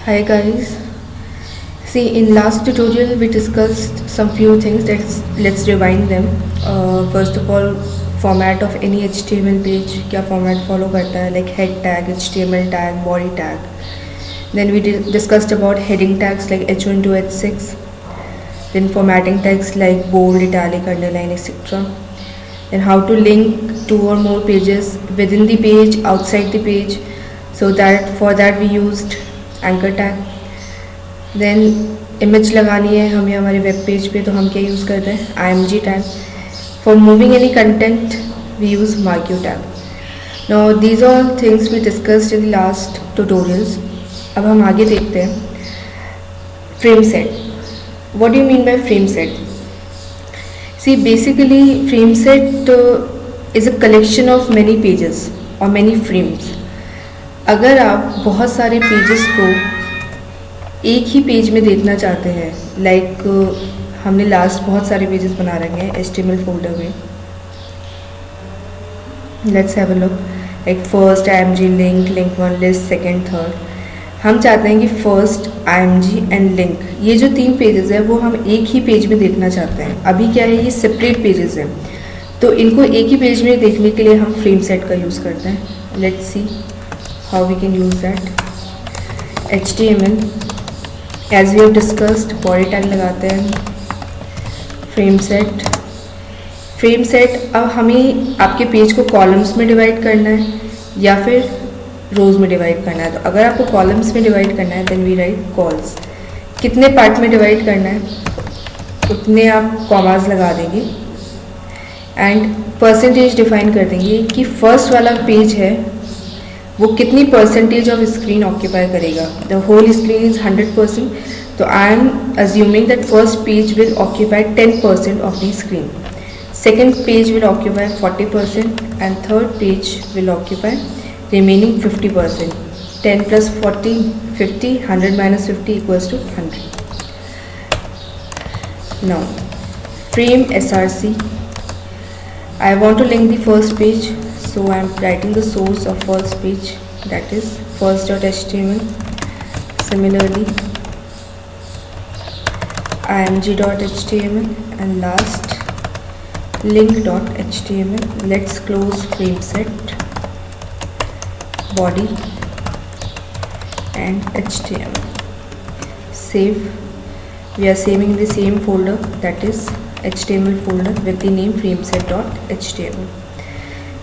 Hi guys. See, in last tutorial we discussed some few things. Let's rewind them. First of all, format of any HTML page. क्या format follow करता है, like head tag, HTML tag, body tag. Then we discussed about heading tags like H1 to H6. Then formatting tags like bold, italic, underline, etc. Then how to link two or more pages within the page, outside the page. So that for that we used anchor tag. Then image लगानी है हमें हमारे web page पे, तो हम क्या use करते हैं, IMG tag. For moving any content we use marquee tag. Now these are things we discussed in the last tutorials. अब हम आगे देखते हैं. Frame set. What do you mean by frame set? See, basically frame set is a collection of many pages और many frames. अगर आप बहुत सारे पेजेस को एक ही पेज में देखना चाहते हैं, लाइक हमने लास्ट बहुत सारे पेजेस बना रखे हैं HTML फोल्डर में. Let's have a look. Like first IMG link, link one list, second, third. हम चाहते हैं कि फर्स्ट IMG एंड लिंक, ये जो 3 पेजेस है वो हम एक ही पेज में देखना चाहते हैं. अभी क्या है, ये सेपरेट पेजेस हैं, तो इनको एक ही पेज में देखने के लिए हम फ्रेम सेट का यूज़ करते हैं. Let's see how we can use that. HTML as we have discussed, body tag लगाते हैं. Frame set. फ्रेम सेट, अब हमें आपके पेज को कॉलम्स में डिवाइड करना है या फिर रोज़ में डिवाइड करना है. तो अगर आपको कॉलम्स में डिवाइड करना है देन वी राइट कॉल्स. कितने पार्ट में डिवाइड करना है उतने आप कॉमास लगा देंगे एंड परसेंटेज डिफाइन कर देंगे कि फर्स्ट वाला पेज है वो कितनी परसेंटेज ऑफ स्क्रीन ऑक्यूपाई करेगा. द होल स्क्रीन इज 100%, तो I am assuming that first page will occupy 10% of the screen, second page will occupy 40% and third page will occupy remaining 50%. 10 + 40 50, 100 - 50 = 100. Now frame SRC. I want to link the first page, so I am writing the source of first page, that is first.html. Similarly img.html and last link.html. Let's close frame set, body and HTML. Save. We are saving the same folder, that is HTML folder with the name frameset.html.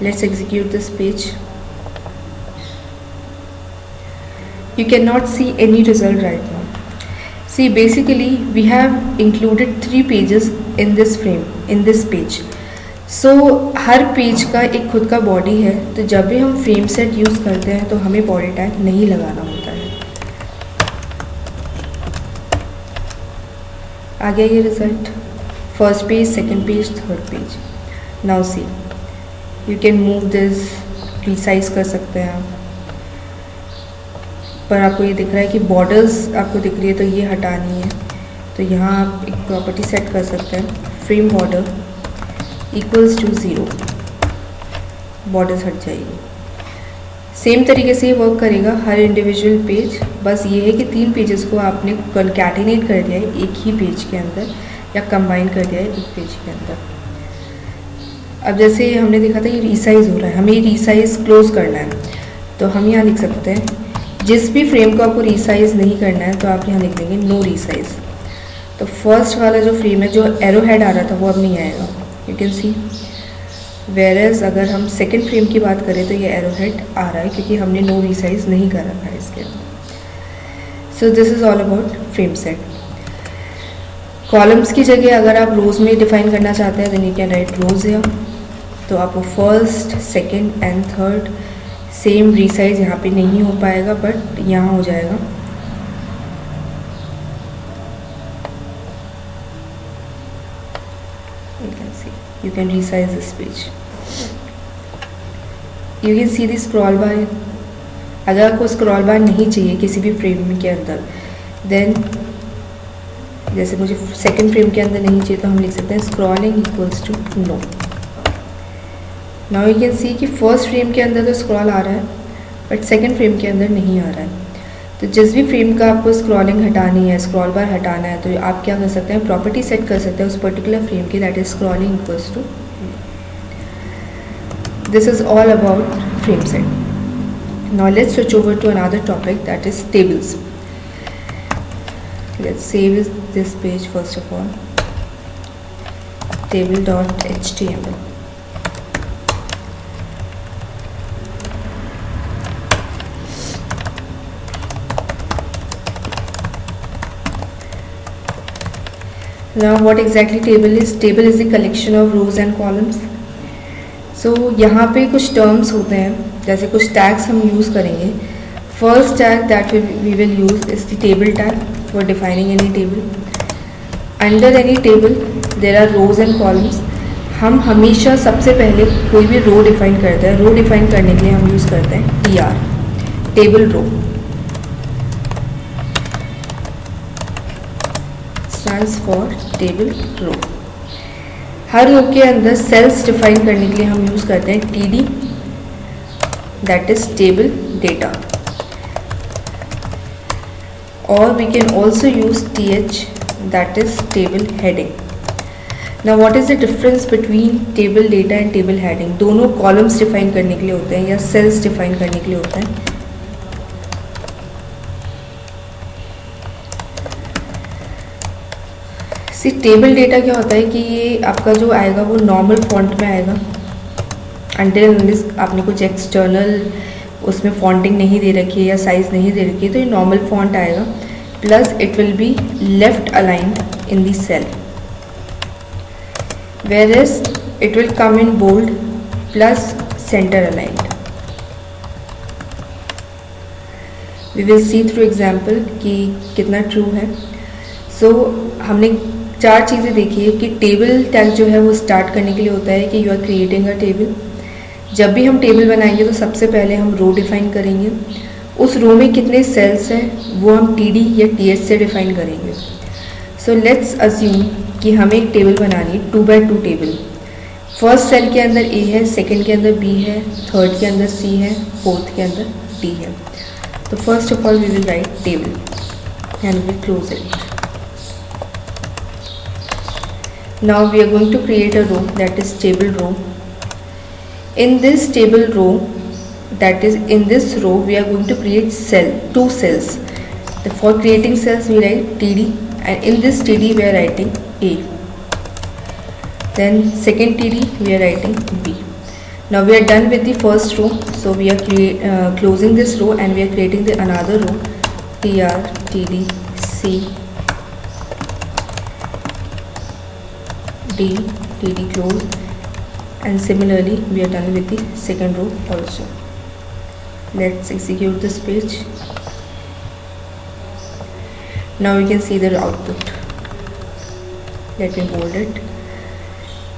Let's execute this page. You cannot see any result right now. See, basically we have included 3 pages in this frame, in this page. So her page का एक खुद का body है, तो जब भी हम frame set use करते हैं तो हमें बॉडी टैग नहीं लगाना होता है. आ गया ये result. First page, second page, third page. Now see, you can move this, resize कर सकते हैं आप. पर आपको ये दिख रहा है कि बॉर्डर्स आपको दिख रही है, तो ये हटानी है. तो यहाँ आप एक प्रॉपर्टी सेट कर सकते हैं, फ्रेम बॉर्डर = 0. बॉर्डर्स हट जाएगी. सेम तरीके से ये वर्क करेगा हर इंडिविजुअल पेज. बस ये है कि 3 पेजेस को आपने कंकैटिनेट कर दिया है एक ही पेज के अंदर, या कंबाइन कर दिया है एक पेज के अंदर. अब जैसे हमने देखा था ये रीसाइज़ हो रहा है, हमें ये रीसाइज़ क्लोज करना है, तो हम यहाँ लिख सकते हैं जिस भी फ्रेम को आपको रीसाइज़ नहीं करना है तो आप यहाँ लिख देंगे नो रीसाइज़. तो फर्स्ट वाला जो फ्रेम है, जो एरो हेड आ रहा था, वो अब नहीं आएगा. You can C. वेयरएज अगर हम सेकेंड फ्रेम की बात करें तो ये एरो हेड आ रहा है क्योंकि हमने नो रीसाइज़ नहीं कर रखा है इसके अंदर. So this is all about frame set. Columns की जगह अगर आप रोज़ में डिफाइन करना चाहते हैं then you can write rows here. तो आपको first, second and third same resize यहाँ पे नहीं हो पाएगा, बट यहाँ हो जाएगा. You can resize this page. You can see the scroll bar. अगर आपको स्क्रॉल बार नहीं चाहिए किसी भी फ्रेम के अंदर, देन जैसे मुझे सेकंड फ्रेम के अंदर नहीं चाहिए तो हम लिख सकते हैं scrolling = no. Now you can see कि फर्स्ट फ्रेम के अंदर तो स्क्रॉल आ रहा है बट सेकंड फ्रेम के अंदर नहीं आ रहा है. तो जिस भी फ्रेम का आपको स्क्रॉलिंग हटानी है, स्क्रॉल बार हटाना है, तो आप क्या कर सकते हैं, प्रॉपर्टी सेट कर सकते हैं उस पर्टिकुलर फ्रेम की, that is scrolling equals to. This is all about frame set. Now let's switch over to another topic, that is tables. Let's save this page first of all, table.html. Now what exactly table is? Table is the collection of rows and columns. So यहाँ पे कुछ terms होते हैं, जैसे कुछ tags हम use करेंगे. First tag that we will use is the table tag for defining any table. Under any table there are rows and columns. हम हमेशा सबसे पहले कोई भी रो डिफाइन करते हैं. रो डिफाइन करने के लिए हम यूज़ करते हैं TR, table row. Stands for table row. हर रो के अंदर सेल्स डिफाइन करने के लिए हम यूज़ करते हैं TD, that is table data, और we can also use TH, that is table heading. Now what is the difference between table data and table heading? दोनों कॉलम्स डिफाइन करने के लिए होते हैं या सेल्स डिफाइन करने के लिए होते हैं. सी टेबल डेटा क्या होता है कि ये आपका जो आएगा वो नॉर्मल फॉन्ट में आएगा. अंटिल अनलेस आपने कुछ एक्सटर्नल उसमें फॉन्टिंग नहीं दे रखी है या साइज नहीं दे रखी है, तो ये नॉर्मल फॉन्ट आएगा. Plus it will be left aligned in the cell, whereas it will come in bold plus center aligned. We will see through example कि कितना true है. So हमने 4 चीज़ें देखी है कि टेबल टैग जो है वो स्टार्ट करने के लिए होता है कि you are creating a table. जब भी हम टेबल बनाएंगे तो सबसे पहले हम रो डिफाइन करेंगे. उस रो में कितने सेल्स हैं वो हम TD या TH से डिफाइन करेंगे. सो लेट्स अज्यूम कि हमें एक टेबल बनानी है 2x2 टेबल. फर्स्ट सेल के अंदर A है, सेकंड के अंदर B है, थर्ड के अंदर C है, फोर्थ के अंदर D है. तो first of all we will write table and we close it. Now we are going to create a row, that is table row. In this table row, that is in this row we are going to create two cells. For creating cells we write TD, and in this TD we are writing A. Then second TD we are writing B. Now we are done with the first row, so we are closing this row and we are creating the another row, TR, TD, C, D, TD close, and similarly we are done with the second row also. Let's execute this page. Now we can see the output. Let me bold it.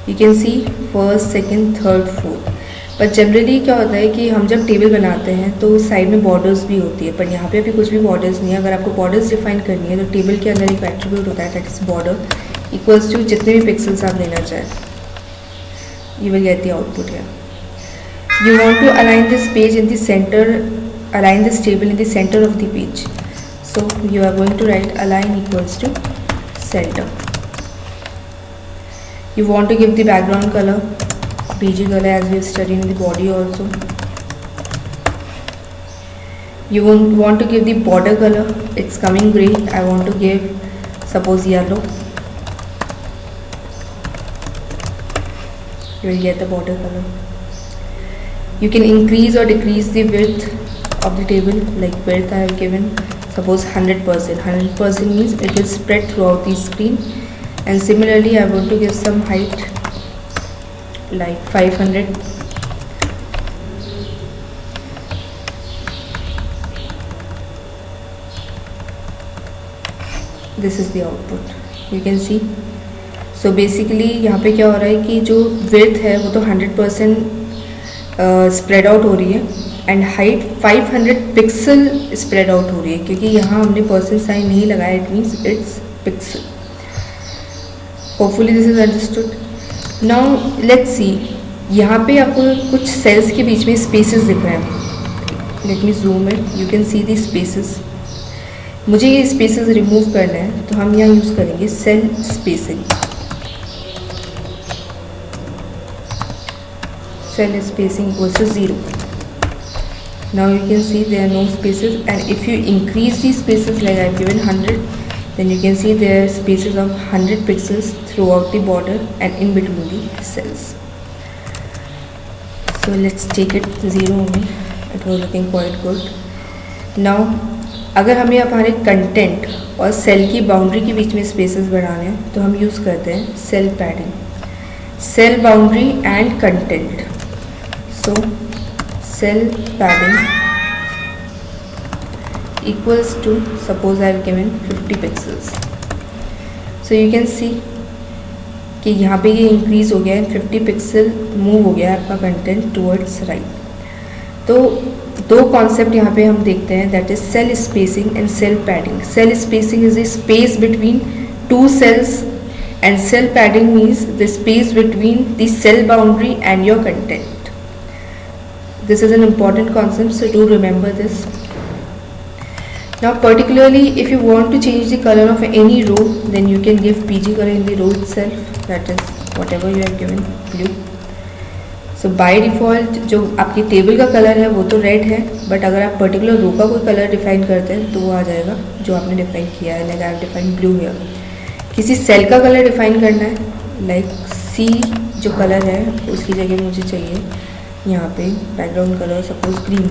You can see first, second, third, fourth. पर generally क्या होता है कि हम जब table बनाते हैं तो साइड में बॉर्डर्स भी होती है, पर यहाँ पे अभी कुछ भी बॉर्डर्स नहीं है. अगर आपको बॉर्डर्स डिफाइन करनी है तो टेबल के अंदर एक एट्रीब्यूट होता है, that is border equals to जितने भी पिक्सल्स आप देना चाहें. You will get the output here. You want to align this page in the center, align this table in the center of the page. So you are going to write align equals to center. You want to give the background color BG color as we studied in the body also. You want to give the border color, it's coming gray, I want to give suppose yellow. You will get the border color. You can increase or decrease the width of the table. Like width I have given suppose 100%. 100% means it will spread throughout the screen. And similarly I want to give some height like 500. This is the output. You can see. So basically यहाँ पे क्या हो रहा है कि जो width है वो तो 100% स्प्रेड आउट हो रही है and height 500 pixel spread out हो रही है, क्योंकि यहाँ हमने परसेंट साइन नहीं लगाया, it means it's pixel. Hopefully this is understood. Now let's see, यहाँ पे आपको कुछ सेल्स के बीच में स्पेसेस दिख रहे हैं. Let me zoom it. You can C the spaces. मुझे ये स्पेसेस रिमूव करना है, तो हम यहाँ यूज़ करेंगे cell spacing. Cell spacing equals to 0. Now you can see there are no spaces, and if you increase these spaces like I've given 100, then you can see there are spaces of 100 pixels throughout the border and in between the cells. So let's take it 0 only. It was looking quite good. Now अगर हमें हमारे content और cell की boundary के बीच में spaces बढ़ाने हैं, तो हम यूज़ करते हैं cell padding, cell boundary and content. So cell padding equals to, suppose I have given 50 pixels. So you can see कि यहाँ पे ये इंक्रीज हो गया है, 50 पिक्सल मूव हो गया है आपका कंटेंट टुवर्ड्स राइट। तो दो कॉन्सेप्ट यहाँ पे हम देखते हैं, that is cell spacing and cell padding. Cell spacing is the space between two cells and cell padding means the space between the cell boundary and your content. This is an important concept, so do remember this. Now particularly if you want to change the color of any row, then you can give PG color in the row itself, that is whatever you have given, blue. So by default जो आपकी table का colour है वो तो red है, but अगर आप particular रो का कोई कलर डिफाइन करते हैं तो वो आ जाएगा जो आपने डिफाइन किया है, like I have define blue here. किसी सेल का कलर डिफाइन करना है, लाइक सी जो कलर है उसकी जगह मुझे चाहिए यहाँ पे background colour suppose green.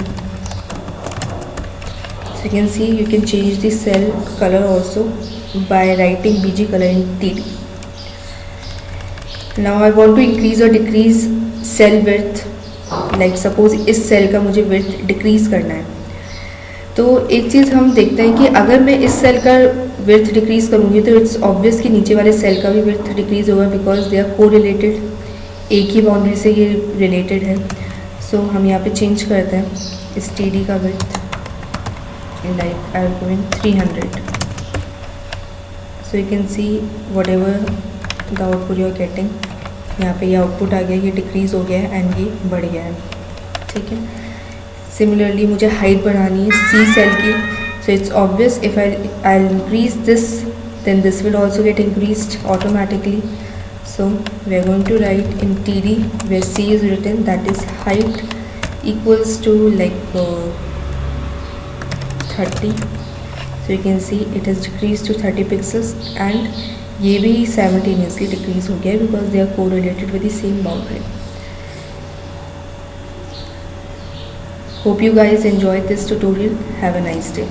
So you can see you can change the cell colour also by writing BG colour in TD। Now I want to increase और decrease cell width, like suppose इस cell का मुझे width decrease करना है। तो एक चीज़ हम देखते हैं कि अगर मैं इस सेल का विड्थ डिक्रीज करूँगी तो इट्स ऑब्वियस कि नीचे वाले सेल का भी विड्थ डिक्रीज होगा, बिकॉज दे आर को रिलेटेड, एक ही बाउंड्री से ये रिलेटेड है। सो हम यहाँ पे चेंज करते हैं इस TD का width, like I have given 300। So you can see whatever the output you are getting, यहाँ पे ये आउटपुट आ गया, ये डिक्रीज हो गया है एंड ये बढ़ गया है, ठीक है। सिमिलरली मुझे हाइट बढ़ानी है C सेल की, so it's obvious if I increase this then this will also get increased automatically. So we are going to write in TD where C is written, that is height equals to like 30. So you can see it has decreased to 30 pixels and ये भी simultaneously decrease हो गया because they are correlated with the same boundary. Hope you guys enjoyed this tutorial. Have a nice day.